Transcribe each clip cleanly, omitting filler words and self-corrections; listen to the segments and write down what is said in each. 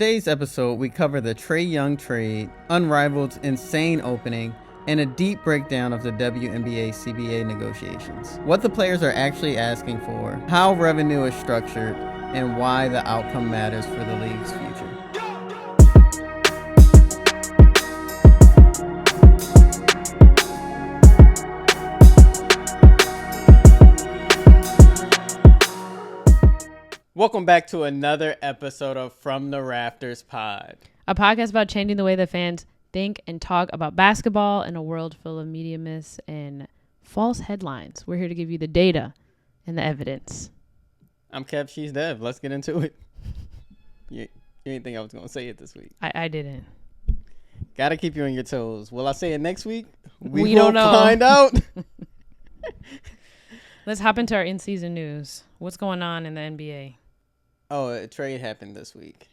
Today's episode, we cover the Trae Young trade, Unrivaled's insane opening, and a deep breakdown of the WNBA CBA negotiations. What the players are actually asking for, how revenue is structured, and why the outcome matters for the league's future. Welcome back to another episode of From the Rafters Pod. A podcast about changing the way that fans think and talk about basketball in a world full of media myths and false headlines. We're here to give you the data and the evidence. I'm Kev, she's Dev. Let's get into it. You didn't think I was going to say it this week. I didn't. Got to keep you on your toes. Will I say it next week? We don't know. Find out. Let's hop into our in-season news. What's going on in the NBA? Oh, a trade happened this week.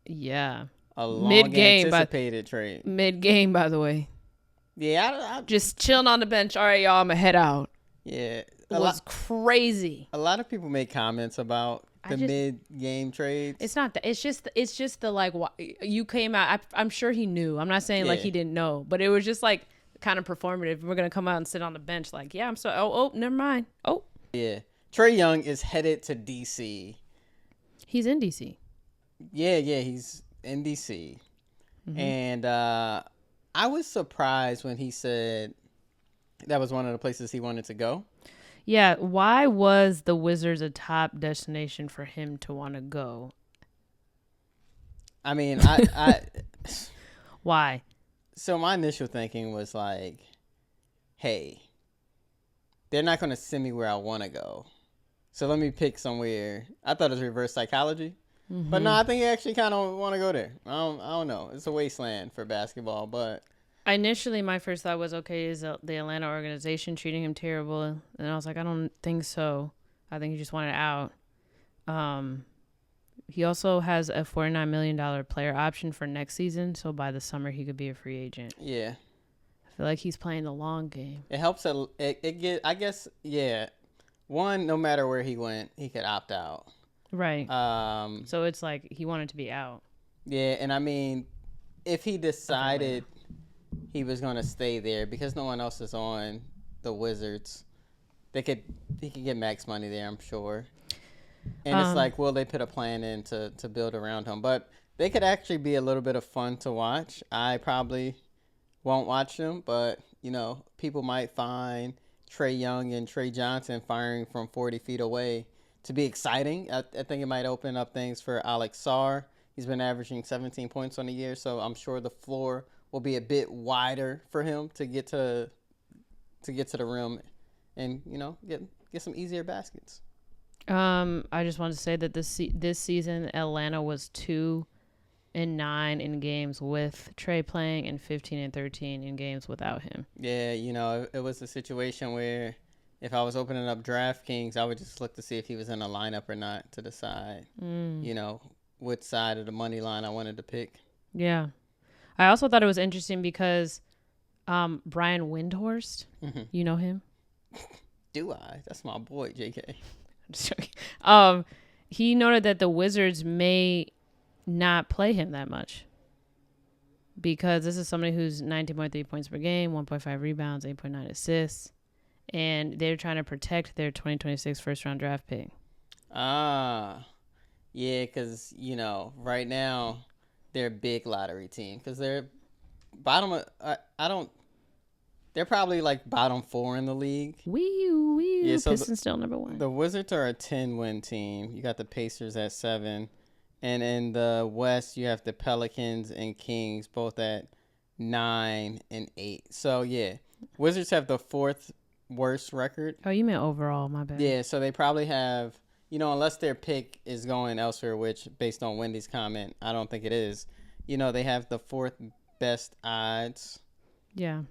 Yeah. A long-anticipated trade. Mid-game, by the way. Yeah. Just chilling on the bench. All right, y'all, I'm going to head out. Yeah. It was crazy. A lot of people make comments about the mid-game trades. It's not that. It's just the, like, you came out. I'm sure he knew. I'm not saying, like, he didn't know. But it was just, like, kind of performative. We're going to come out and sit on the bench like, yeah, I'm so, oh, never mind. Oh. Yeah. Trae Young is headed to D.C. He's in D.C. Yeah, he's in D.C. Mm-hmm. And I was surprised when he said that was one of the places he wanted to go. Yeah, why was the Wizards a top destination for him to want to go? I mean, I Why? So my initial thinking was like, hey, they're not going to send me where I want to go. So let me pick somewhere. I thought it was reverse psychology. Mm-hmm. But no, I think you actually kind of want to go there. I don't know. It's a wasteland for basketball, but initially my first thought was, okay, is the Atlanta organization treating him terrible? And I was like, I don't think so. I think he just wanted out. He also has a $49 million player option for next season, so by the summer he could be a free agent. Yeah. I feel like he's playing the long game. It helps I guess, yeah. One, no matter where he went, he could opt out. Right. So it's like he wanted to be out. Yeah, and I mean, if he decided he was going to stay there because no one else is on the Wizards, he could get max money there, I'm sure. And it's like, will they put a plan in to build around him? But they could actually be a little bit of fun to watch. I probably won't watch them, but, you know, people might find Trae Young and Trae Johnson firing from 40 feet away to be exciting. I think it might open up things for Alex Sarr. He's been averaging 17 points on the year, so I'm sure the floor will be a bit wider for him to get to the rim and, you know, get some easier baskets. I just want to say that this season Atlanta was 2-9 in games with Trae playing and 15-13 in games without him. Yeah, you know, it was a situation where if I was opening up DraftKings, I would just look to see if he was in a lineup or not to decide, you know, which side of the money line I wanted to pick. Yeah. I also thought it was interesting because Brian Windhorst, you know him? Do I? That's my boy, JK. I'm just joking. He noted that the Wizards may not play him that much because this is somebody who's 19.3 points per game, 1.5 rebounds, 8.9 assists, and they're trying to protect their 2026 first-round draft pick. Yeah, because, you know, right now they're a big lottery team because they're bottom of, they're probably like bottom 4 in the league. Yeah, so Pistons still number 1. The Wizards are a 10-win team. You got the Pacers at 7. And in the West, you have the Pelicans and Kings both at 9 and 8. So, yeah, Wizards have the 4th worst record. Oh, you meant overall, my bad. Yeah, so they probably have, you know, unless their pick is going elsewhere, which based on Wendy's comment, I don't think it is. You know, they have the 4th best odds. Yeah.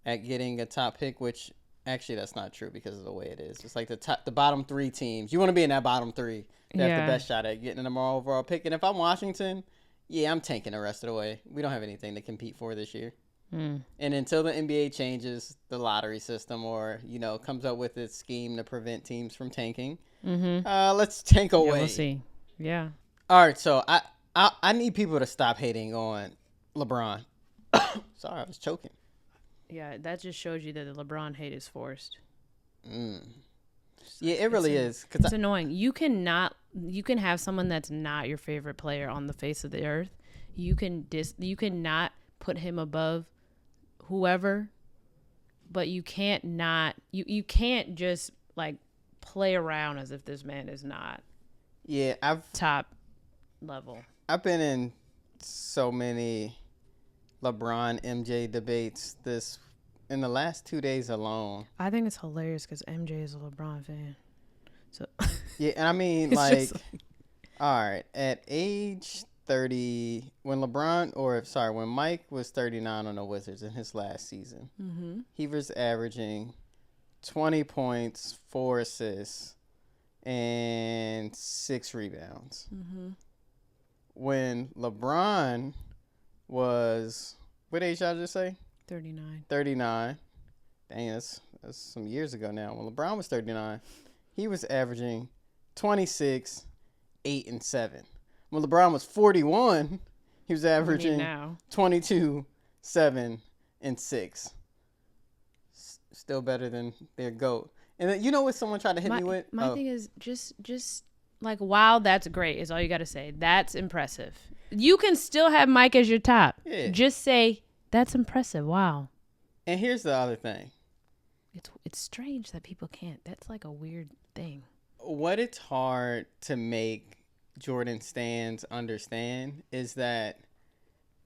At getting a top pick, which actually that's not true because of the way it is. It's like the bottom 3 teams. You want to be in that bottom 3. They have the best shot at getting a number overall pick. And if I'm Washington, yeah, I'm tanking the rest of the way. We don't have anything to compete for this year. And until the NBA changes the lottery system or, you know, comes up with its scheme to prevent teams from tanking, let's tank away. Yeah, we'll see. Yeah. All right, so I need people to stop hating on LeBron. Sorry, I was choking. Yeah, that just shows you that the LeBron hate is forced. Yeah, it really is. It's annoying. You can have someone that's not your favorite player on the face of the earth. You can not put him above whoever, but you can't you can't just like play around as if this man is not top level. I've been in so many LeBron MJ debates in the last 2 days alone. I think it's hilarious because MJ is a LeBron fan. So yeah, and I mean, like, all right, at age 30, when Mike was 39 on the Wizards in his last season, he was averaging 20 points, 4 assists, and 6 rebounds. When LeBron was, what age did I just say? 39. 39. Dang, that's some years ago now. When LeBron was 39, he was averaging 26, 8, and 7. When LeBron was 41, he was averaging 22, 7, and 6. Still better than their GOAT. And then, you know what someone tried to hit me with? My thing is just like, wow, that's great is all you got to say. That's impressive. You can still have Mike as your top. Yeah. Just say, that's impressive. Wow. And here's the other thing. It's strange that people can't. That's like a weird thing. What it's hard to make Jordan stans understand is that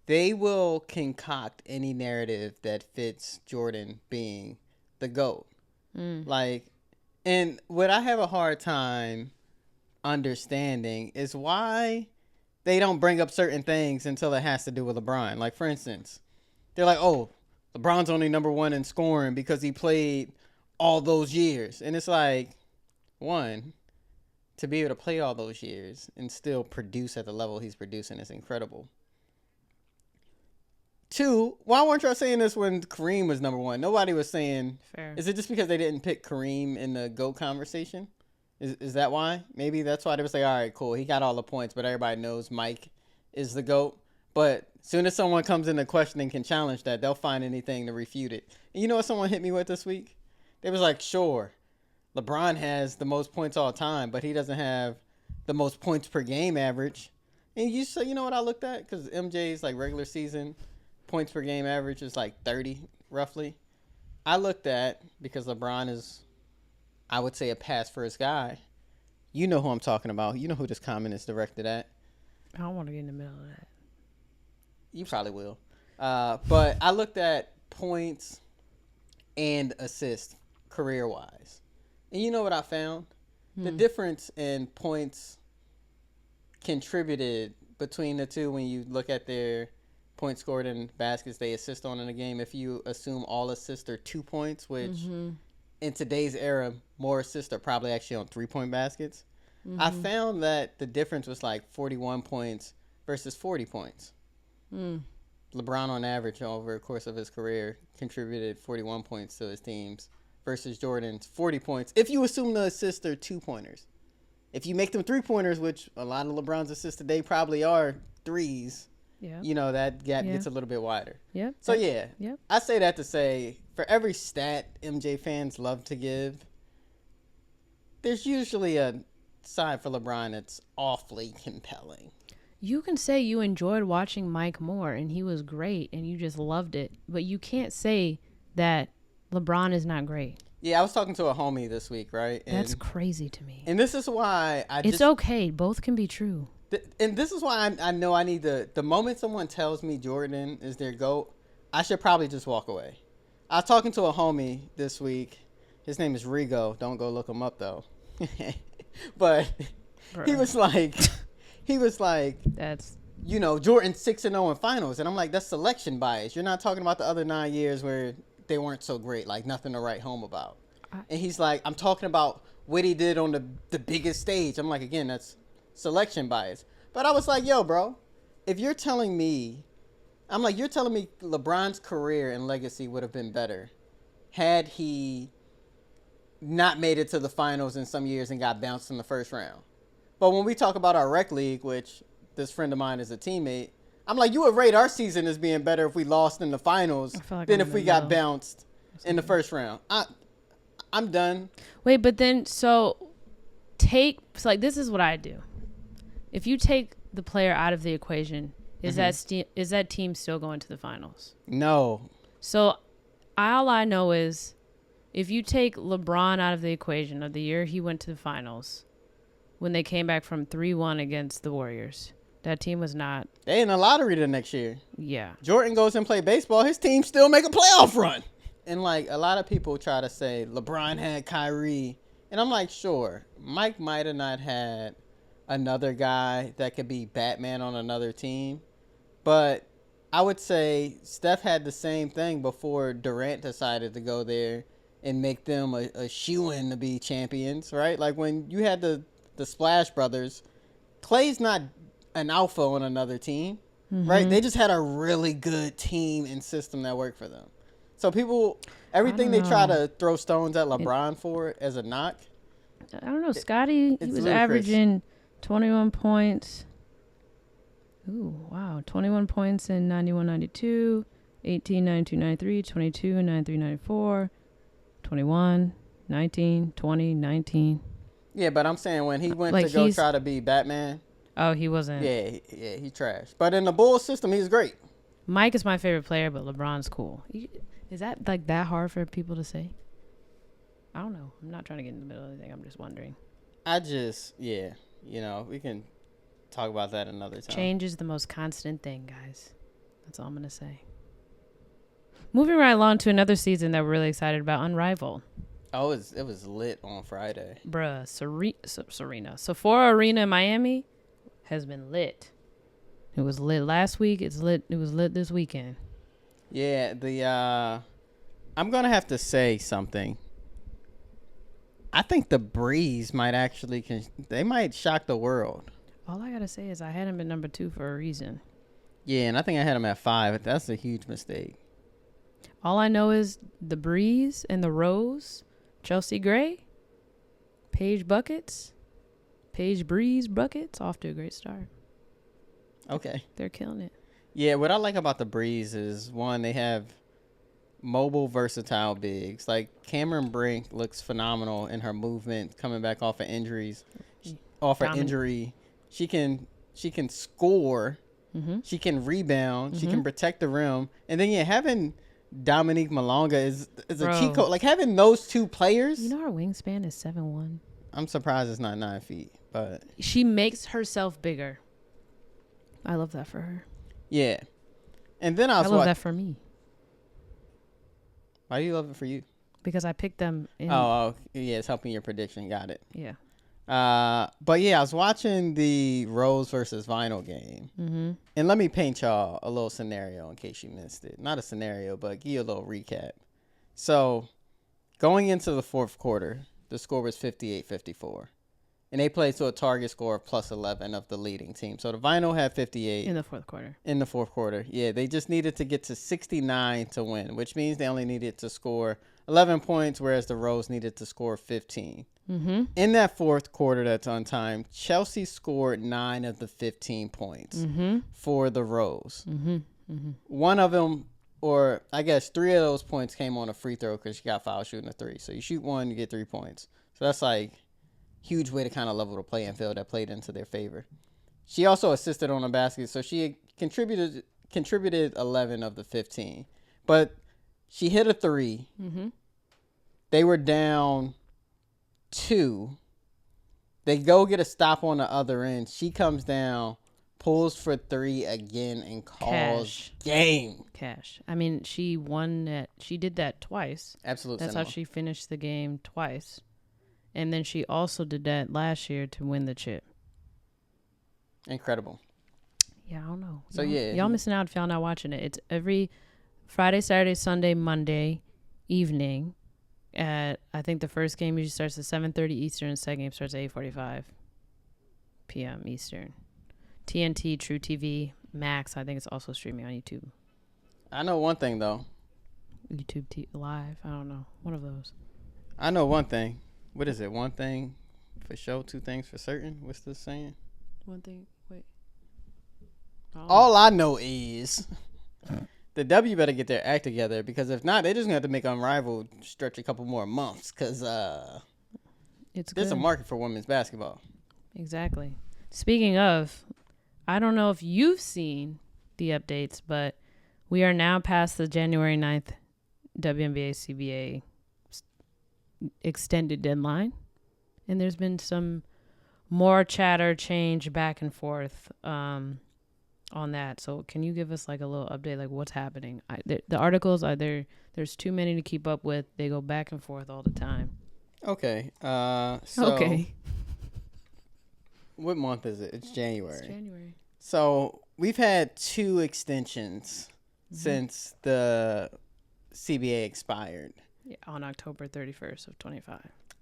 they will concoct any narrative that fits Jordan being the GOAT. Like, and what I have a hard time understanding is why they don't bring up certain things until it has to do with LeBron. Like, for instance, they're like, oh, LeBron's only number 1 in scoring because he played all those years. And it's like, one, to be able to play all those years and still produce at the level he's producing is incredible. 2, why weren't y'all saying this when Kareem was number 1? Nobody was saying. Fair. Is it just because they didn't pick Kareem in the GOAT conversation? Is that why? Maybe that's why they was like, all right, cool, he got all the points, but everybody knows Mike is the GOAT. But as soon as someone comes into question and can challenge that, they'll find anything to refute it. And you know what someone hit me with this week? They was like, sure, LeBron has the most points all time, but he doesn't have the most points per game average. And you know what I looked at? Because MJ's like regular season points per game average is like 30 roughly. I looked at, because LeBron is, I would say, a pass first guy. You know who I'm talking about. You know who this comment is directed at. I don't want to get in the middle of that. You probably will. But I looked at points and assists career-wise. And you know what I found? The difference in points contributed between the two when you look at their points scored and baskets they assist on in a game. If you assume all assists are 2 points, which in today's era, more assists are probably actually on 3-point baskets. I found that the difference was like 41 points versus 40 points. LeBron, on average, over the course of his career, contributed 41 points to his teams versus Jordan's 40 points. If you assume the assists are 2-pointers. If you make them 3-pointers, which a lot of LeBron's assists today probably are 3s, you know, that gap gets a little bit wider. So, I say that to say, for every stat MJ fans love to give, there's usually a side for LeBron that's awfully compelling. You can say you enjoyed watching Mike more and he was great and you just loved it, but you can't say that LeBron is not great. Yeah, I was talking to a homie this week, right? And that's crazy to me. And this is why it's okay. Both can be true. And this is why I know I need the moment someone tells me Jordan is their GOAT, I should probably just walk away. I was talking to a homie this week. His name is Rigo. Don't go look him up, though. But he was like, that's, you know, Jordan 6-0 in finals. And I'm like, that's selection bias. You're not talking about the other 9 years where they weren't so great, like nothing to write home about. And he's like, I'm talking about what he did on the biggest stage. I'm like, again, that's selection bias. But I was like, yo, bro, if you're telling me, you're telling me LeBron's career and legacy would have been better had he not made it to the finals in some years and got bounced in the first round. But when we talk about our rec league, which this friend of mine is a teammate. I'm like, you would rate our season as being better if we lost in the finals than if we got bounced in the first round. I'm done. Wait, but then this is what I do. If you take the player out of the equation, is that team still going to the finals? No. So all I know is if you take LeBron out of the equation of the year he went to the finals, when they came back from 3-1 against the Warriors, that team was not. They in the lottery the next year. Yeah. Jordan goes and play baseball. His team still make a playoff run. And, like, a lot of people try to say LeBron had Kyrie. And I'm like, sure, Mike might have not had another guy that could be Batman on another team. But I would say Steph had the same thing before Durant decided to go there and make them a shoo-in to be champions, right? Like, when you had the Splash Brothers, Klay's not an alpha on another team, right? They just had a really good team and system that worked for them. So people, everything they try to throw stones at LeBron for as a knock. I don't know. Scotty, he was ludicrous. averaging 21 points. Ooh, wow. 21 points in 91-92, 18, 92, 93, 22, 93, 94, 21, 19, 20, 19. Yeah, but I'm saying when he went to go try to be Batman. Oh, he wasn't. Yeah, he trashed. But in the Bulls system, he's great. Mike is my favorite player, but LeBron's cool. Is that like that hard for people to say? I don't know. I'm not trying to get in the middle of anything. I'm just wondering. We can talk about that another time. Change is the most constant thing, guys. That's all I'm going to say. Moving right along to another season that we're really excited about, Unrivaled. Oh, it was lit on Friday. Bruh, Sephora Arena in Miami has been lit. It was lit last week. It was lit this weekend. Yeah, I'm going to have to say something. I think the Breeze might actually, they might shock the world. All I got to say is I had him at number 2 for a reason. Yeah, and I think I had him at 5. That's a huge mistake. All I know is the Breeze and the Rose, Chelsea Gray, Paige Breeze buckets, off to a great start. Okay. They're killing it. Yeah, what I like about the Breeze is, one, they have mobile, versatile bigs. Like, Cameron Brink looks phenomenal in her movement, coming back off of injuries. Off of injury. She can score. Mm-hmm. She can rebound. Mm-hmm. She can protect the rim. And then, having Dominique Malonga is a key code. Like, having those two players. You know her wingspan is 7'1". I'm surprised it's not 9 feet. But she makes herself bigger. I love that for her. Yeah. And then I love that for me. Why do you love it for you? Because I picked them in. Oh, yeah, it's helping your prediction. Got it. Yeah. But yeah, I was watching the Rose versus Vinyl game. Mm-hmm. And let me paint y'all a little scenario in case you missed it. Not a scenario, but give you a little recap. So, going into the fourth quarter, the score was 58-54. And they played to a target score of plus 11 of the leading team. So the Vinyl had 58. In the fourth quarter. In the fourth quarter. Yeah, they just needed to get to 69 to win, which means they only needed to score 11 points, whereas the Rose needed to score 15. Mm-hmm. In that fourth quarter that's on time, Chelsea scored 9 of the 15 points for the Rose. Mm-hmm. Mm-hmm. One of them, or I guess 3 of those points came on a free throw because she got foul shooting a 3. So you shoot 1, you get 3 points. So that's like huge way to kind of level the playing field that played into their favor. She also assisted on a basket, so she contributed 11 of the 15. But she hit a 3. Mm-hmm. They were down 2. They go get a stop on the other end. She comes down, pulls for 3 again, and calls game. Cash. I mean, she won that. She did that twice. Absolutely. That's how she finished the game twice. And then she also did that last year to win the chip. Incredible. Yeah, I don't know. So, y'all missing out if y'all not watching it. It's every Friday, Saturday, Sunday, Monday evening. I think the first game usually starts at 7:30 Eastern. The second game starts at 8:45 p.m. Eastern. TNT, True TV, Max. I think it's also streaming on YouTube. I know one thing, though. YouTube Live. I don't know. One of those. I know one thing. What is it? One thing for sure, 2 things for certain? What's this saying? One thing. Wait. All I know is the W better get their act together, because if not, they're just going to have to make Unrivaled stretch a couple more months, because there's a market for women's basketball. Exactly. Speaking of, I don't know if you've seen the updates, but we are now past the January 9th WNBA CBA extended deadline. And there's been some more chatter, change back and forth on that. So can you give us like a little update, like what's happening? The articles are there. There's too many to keep up with. They go back and forth all the time. Okay. Okay. What month is it? It's January. It's January. So we've had 2 extensions since the CBA expired. Yeah, on October 31st of 25.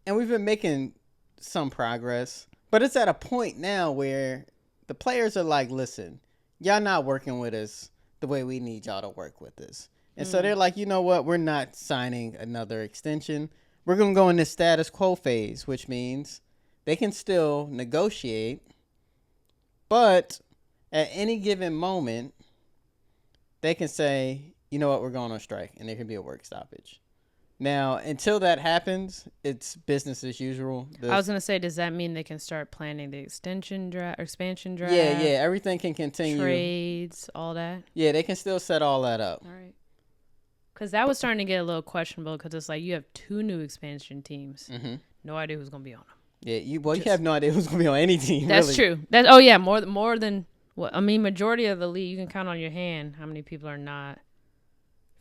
And we've been making some progress, but it's at a point now where the players are like, listen, y'all not working with us the way we need y'all to work with us. And so they're like, you know what? We're not signing another extension. We're going to go in this status quo phase, which means they can still negotiate, but at any given moment, they can say, you know what, we're going on strike, and there can be a work stoppage. Now, until that happens, it's business as usual. I was going to say, does that mean they can start planning the expansion draft? Yeah, everything can continue. Trades, all that? Yeah, they can still set all that up. All right. Because that was starting to get a little questionable, because it's like you have 2 new expansion teams. Mm-hmm. No idea who's going to be on them. Yeah, you have no idea who's going to be on any team. That's really. True. More than what I mean. Majority of the league, you can count on your hand how many people are not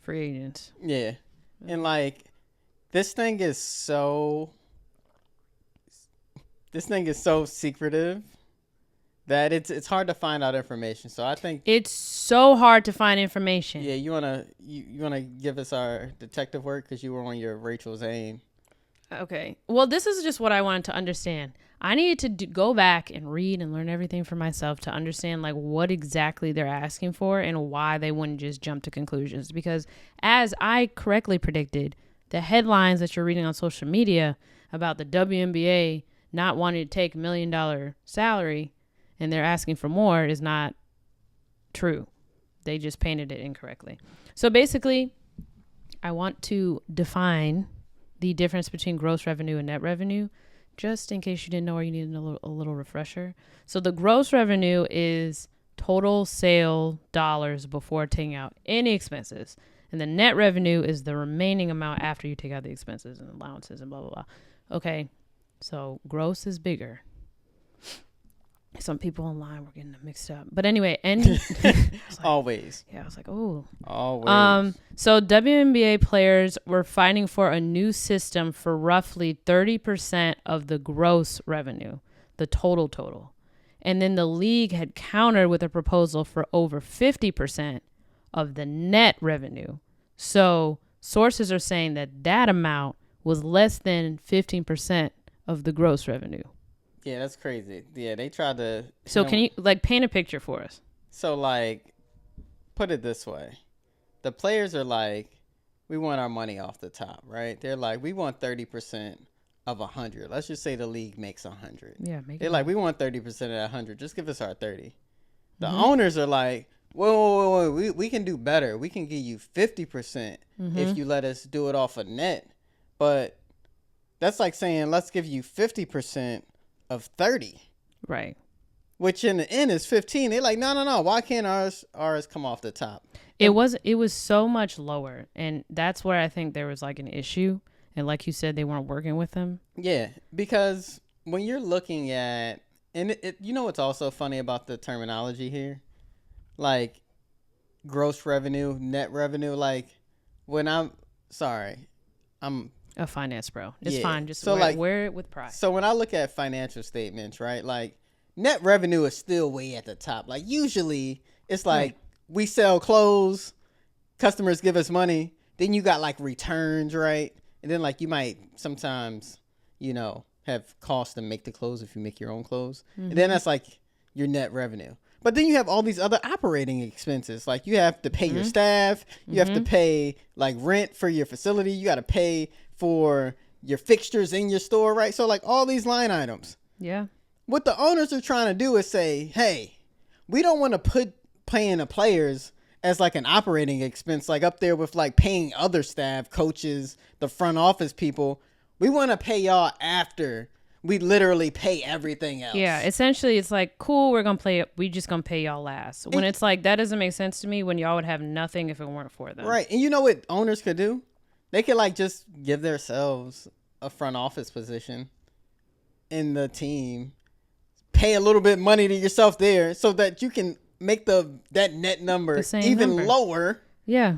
free agents. Yeah, and like this thing is so secretive that it's hard to find out information. So I think it's so hard to find information. Yeah, you wanna give us our detective work, because you were on your Rachel Zane. Okay. Well, this is just what I wanted to understand. I needed to go back and read and learn everything for myself to understand like what exactly they're asking for and why they wouldn't just jump to conclusions. Because as I correctly predicted, the headlines that you're reading on social media about the WNBA not wanting to take $1 million salary and they're asking for more is not true. They just painted it incorrectly. So basically, I want to define the difference between gross revenue and net revenue, just in case you didn't know or you needed a little refresher. So the gross revenue is total sale dollars before taking out any expenses. And the net revenue is the remaining amount after you take out the expenses and allowances and blah, blah, blah. Okay, so gross is bigger. Some people online were getting it mixed up. But anyway, always. Yeah, I was like, oh. Always. So WNBA players were fighting for a new system for roughly 30% of the gross revenue, the total. And then the league had countered with a proposal for over 50% of the net revenue. So sources are saying that amount was less than 15% of the gross revenue. Yeah, that's crazy. Yeah, they tried to... So can you, like, paint a picture for us? So, like, put it this way. The players are like, we want our money off the top, right? They're like, we want 30% of 100. Let's just say the league makes 100. Yeah, they're like, we want 30% of that 100. Just give us our 30. The owners are like, whoa, we can do better. We can give you 50% if you let us do it off a net. But that's like saying, let's give you 50% of 30, right? Which in the end is 15. They're like, no. Why can't ours come off the top? It was so much lower, and that's where I think there was like an issue. And like you said, they weren't working with them. Yeah, because when you're looking at, and you know what's also funny about the terminology here, like gross revenue, net revenue. Like when I'm a finance bro. It's fine. Just wear it with pride. So when I look at financial statements, right, like net revenue is still way at the top. Like usually it's like we sell clothes, customers give us money. Then you got like returns, right? And then like you might sometimes, have costs to make the clothes if you make your own clothes. And then that's like your net revenue. But then you have all these other operating expenses. Like you have to pay your staff. You have to pay like rent for your facility. You got to pay for your fixtures in your store, right? So like all these line items. Yeah. What the owners are trying to do is say, hey, we don't want to paying the players as like an operating expense, like up there with like paying other staff, coaches, the front office people. We want to pay y'all after we literally pay everything else. Yeah, essentially it's like, cool, we just gonna pay y'all last. When it's like, that doesn't make sense to me when y'all would have nothing if it weren't for them. Right. And you know what owners could do? They could like just give themselves a front office position in the team, pay a little bit money to yourself there so that you can make that net number even lower. Yeah.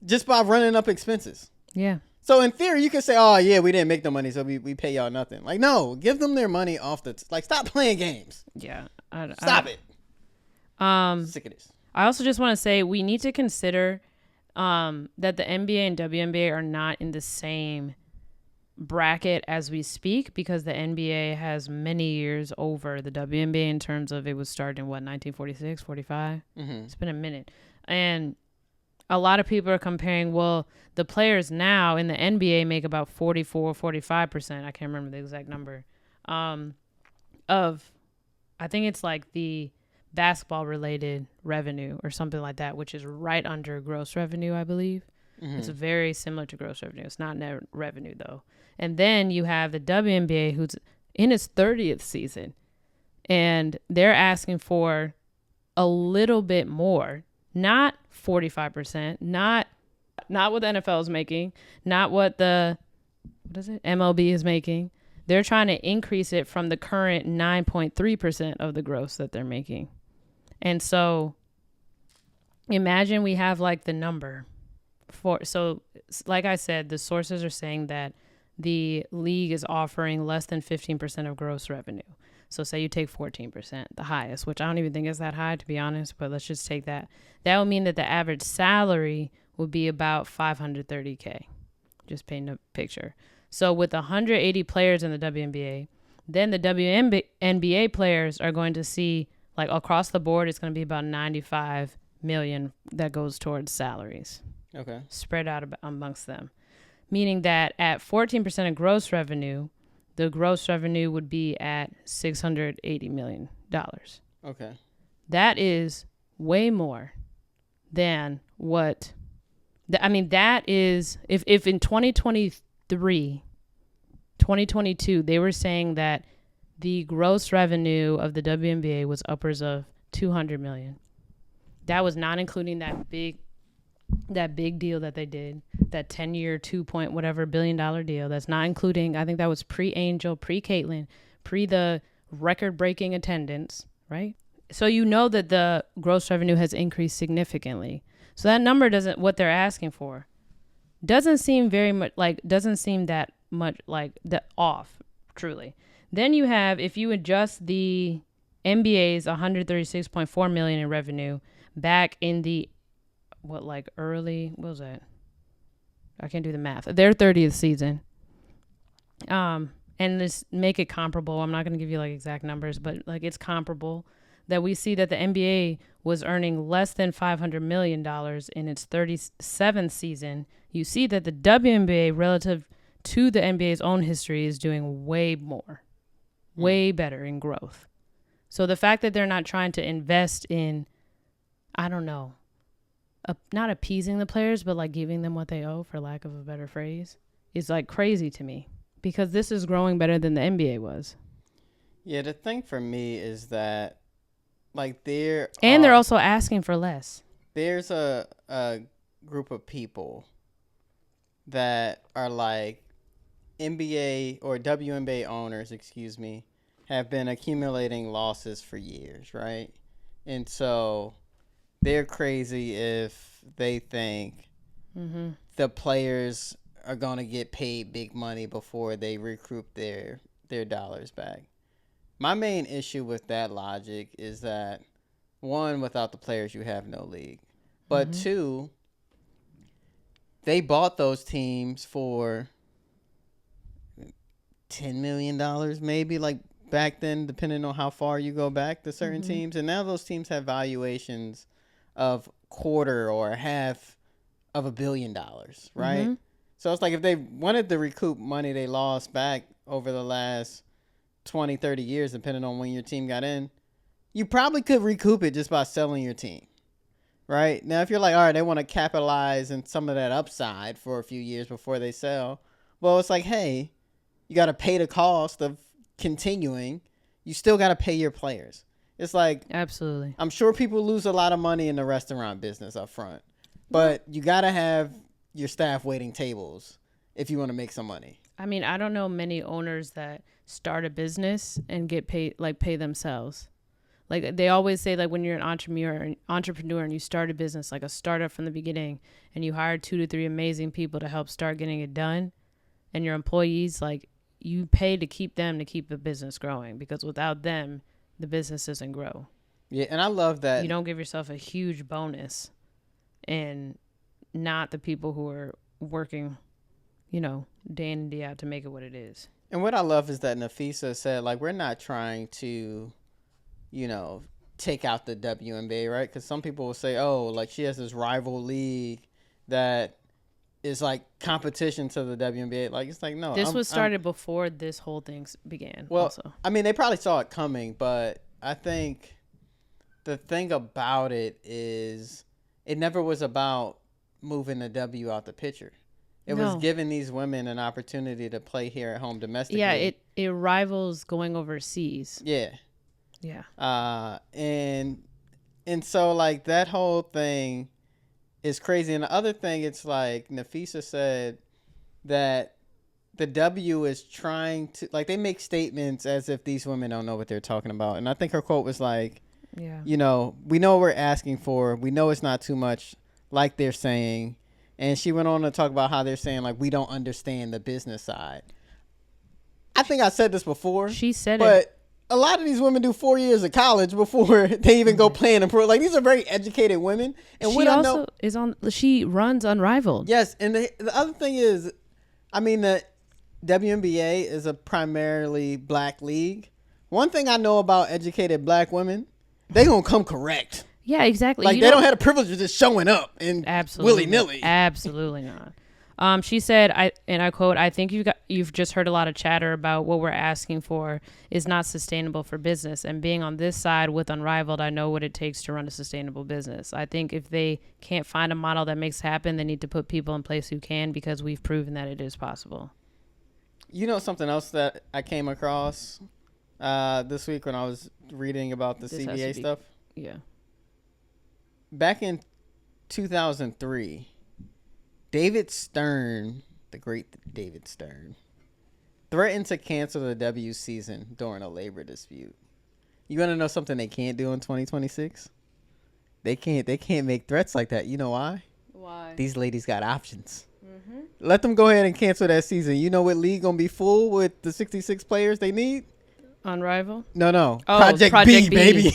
Just by running up expenses. Yeah. So in theory, you could say, "Oh yeah, we didn't make the money, so we pay y'all nothing." Like, no, give them their money off like, stop playing games. Yeah, stop it. Sick of this. I also just want to say we need to consider that the NBA and WNBA are not in the same bracket as we speak, because the NBA has many years over the WNBA in terms of it was started in 1946, 45. It's been a minute, and a lot of people are comparing, well, the players now in the NBA make about 44, 45%. I can't remember the exact number of, I think it's like the basketball related revenue or something like that, which is right under gross revenue, I believe. It's very similar to gross revenue. It's not net revenue though. And then you have the WNBA, who's in its 30th season, and they're asking for a little bit more. Not 45%, not what the NFL is making, not what MLB is making. They're trying to increase it from the current 9.3% of the gross that they're making. And so imagine we have like the number so like I said, the sources are saying that the league is offering less than 15% of gross revenue. So say you take 14%, the highest, which I don't even think is that high, to be honest, but let's just take that. That would mean that the average salary would be about $530K. Just paint a picture. So with 180 players in the WNBA, then the WNBA players are going to see, like across the board, it's going to be about 95 million that goes towards salaries. Okay. Spread out amongst them. Meaning that at 14% of gross revenue, the gross revenue would be at $680 million. Okay. That is way more than what, that is, if in 2023, 2022, they were saying that the gross revenue of the WNBA was upwards of $200 million. That was not including that big deal that they did, that 10-year, $2 billion deal. That's not including, I think that was pre-Angel, pre-Caitlyn, pre the record-breaking attendance, right? So you know that the gross revenue has increased significantly. So that number what they're asking for doesn't seem that much like that off, truly. Then you have, if you adjust the NBA's $136.4 million in revenue back in the what was that? I can't do the math. Their 30th season. And just make it comparable. I'm not going to give you like exact numbers, but like it's comparable that we see that the NBA was earning less than $500 million in its 37th season. You see that the WNBA relative to the NBA's own history is doing way more, way better in growth. So the fact that they're not trying to invest in, I don't know, not appeasing the players, but like giving them what they owe, for lack of a better phrase, is like crazy to me, because this is growing better than the NBA was. Yeah, the thing for me is that like they're also asking for less. There's a group of people that are like NBA or WNBA owners, have been accumulating losses for years, right? And so they're crazy if they think the players are going to get paid big money before they recoup their dollars back. My main issue with that logic is that, one, without the players, you have no league. But two, they bought those teams for $10 million maybe, like back then, depending on how far you go back to certain teams. And now those teams have valuations of quarter or half of $1 billion, right? So it's like if they wanted to recoup money they lost back over the last 20-30 years, depending on when your team got in, you probably could recoup it just by selling your team. right? Now, if you're like, all right, they want to capitalize in some of that upside for a few years before they sell, well, it's like, hey, you got to pay the cost of continuing. You still got to pay your players. It's like, Absolutely. I'm sure people lose a lot of money in the restaurant business up front, but you got to have your staff waiting tables if you want to make some money. I mean, I don't know many owners that start a business and get paid, like pay themselves. Like they always say, like when you're an entrepreneur and you start a business, like a startup from the beginning, and you hire 2 to 3 amazing people to help start getting it done, and your employees, like you pay to keep them to keep the business growing, because without them, the business doesn't grow. Yeah, and I love that. You don't give yourself a huge bonus and not the people who are working, day in and day out to make it what it is. And what I love is that Napheesa said, like, we're not trying to, take out the WNBA, right? Because some people will say, oh, like she has this rival league that is like competition to the WNBA. Like, it's like, no. This was started before this whole thing began. Well, also. I mean, they probably saw it coming, but I think the thing about it is it never was about moving the W out the picture. It was giving these women an opportunity to play here at home domestically. Yeah, it rivals going overseas. Yeah. Yeah. And so like that whole thing is crazy. And the other thing, it's like Napheesa said that the W is trying to, like, they make statements as if these women don't know what they're talking about. And I think her quote was like, yeah, we know what we're asking for. We know it's not too much, like they're saying. And she went on to talk about how they're saying, like, we don't understand the business side. I think I said this before. She said but it. A lot of these women do 4 years of college before they even go play in a pro. Like, these are very educated women. And she also is on. She runs Unrivaled. Yes, and the other thing is, I mean, the WNBA is a primarily black league. One thing I know about educated black women, they gonna come correct. Yeah, exactly. Like, they don't have the privilege of just showing up and willy-nilly. Absolutely not. She said, I quote, "I think you've just heard a lot of chatter about what we're asking for is not sustainable for business. And being on this side with Unrivaled, I know what it takes to run a sustainable business. I think if they can't find a model that makes it happen, they need to put people in place who can, because we've proven that it is possible." You know something else that I came across this week when I was reading about the CBA stuff? Yeah. Back in 2003, David Stern, the great David Stern, threatened to cancel the W season during a labor dispute. You want to know something they can't do in 2026? They can't make threats like that. You know why? Why? These ladies got options. Mm-hmm. Let them go ahead and cancel that season. You know what league gonna be full with the 66 players they need? Unrivaled? No. Oh, Project B, baby.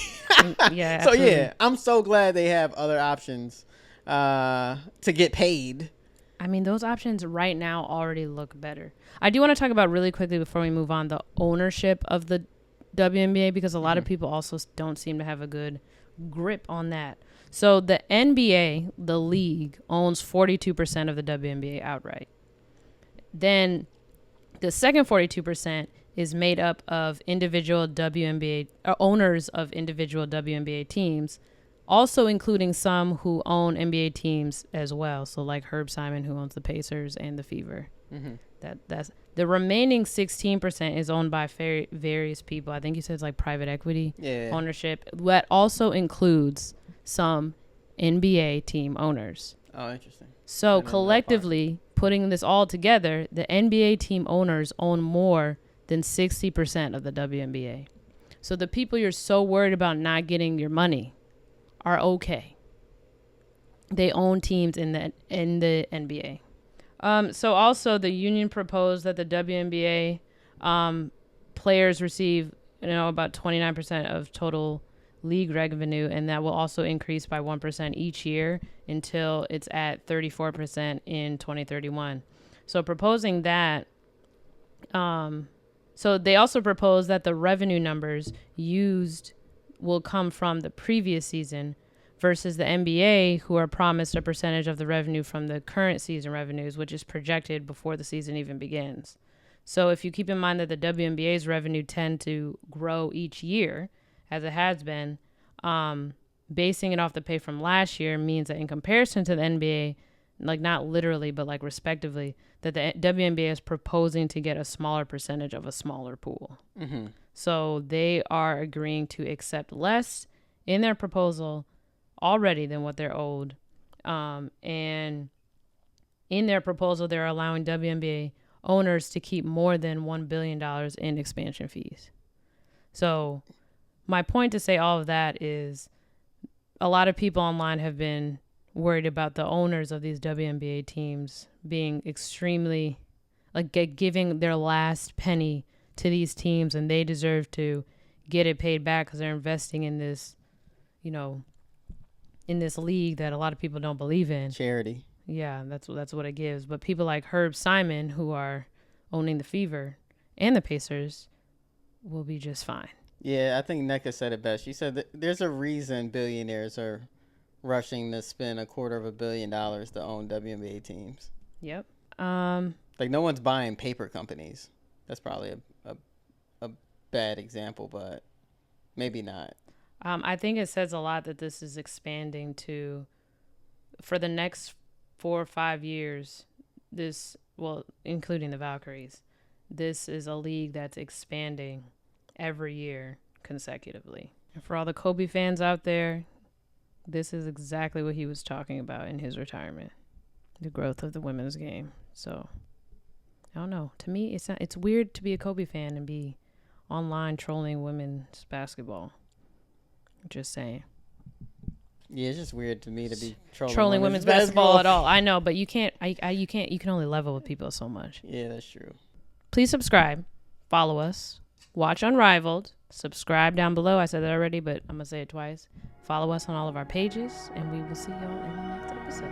Yeah. So yeah, I'm so glad they have other options to get paid. I mean, those options right now already look better. I do want to talk about really quickly before we move on the ownership of the WNBA, because a lot of people also don't seem to have a good grip on that. So the NBA, the league, owns 42% of the WNBA outright. Then the second 42% is made up of individual WNBA owners of individual WNBA teams, also including some who own NBA teams as well. So like Herb Simon, who owns the Pacers and the Fever. Mm-hmm. That's the remaining 16% is owned by various people. I think you said it's like private equity ownership. That also includes some NBA team owners. Oh, interesting. So collectively, putting this all together, the NBA team owners own more than 60% of the WNBA. So the people you're so worried about not getting your money are okay. They own teams in the NBA. So also the union proposed that the WNBA players receive, about 29% of total league revenue, and that will also increase by 1% each year until it's at 34% in 2031. So proposing that, so they also propose that the revenue numbers used will come from the previous season versus the NBA, who are promised a percentage of the revenue from the current season revenues, which is projected before the season even begins. So if you keep in mind that the WNBA's revenue tend to grow each year, as it has been, basing it off the pay from last year means that in comparison to the NBA, like not literally, but like respectively, that the WNBA is proposing to get a smaller percentage of a smaller pool. Mm-hmm. So they are agreeing to accept less in their proposal already than what they're owed. And in their proposal, they're allowing WNBA owners to keep more than $1 billion in expansion fees. So my point to say all of that is a lot of people online have been worried about the owners of these WNBA teams being extremely, like, giving their last penny to these teams, and they deserve to get it paid back because they're investing in this, you know, in this league that a lot of people don't believe in. Charity. Yeah, that's what it gives. But people like Herb Simon, who are owning the Fever and the Pacers, will be just fine. Yeah, I think NECA said it best. She said that there's a reason billionaires are rushing to spend $250 million to own WNBA teams. Yep. Like, no one's buying paper companies. That's probably a bad example, but maybe not. I think it says a lot that this is expanding to, for the next 4 or 5 years, this, well, including the Valkyries, this is a league that's expanding every year consecutively. And for all the Kobe fans out there, this is exactly what he was talking about in his retirement, the growth of the women's game. So, I don't know. To me, it's weird to be a Kobe fan and be online trolling women's basketball. Just saying. Yeah, it's just weird to me to be trolling women's basketball at all. I know, but you can't. You can't. You can only level with people so much. Yeah, that's true. Please subscribe, follow us, watch Unrivaled, subscribe down below. I said that already, but I'm gonna say it twice. Follow us on all of our pages, and we will see y'all in the next episode.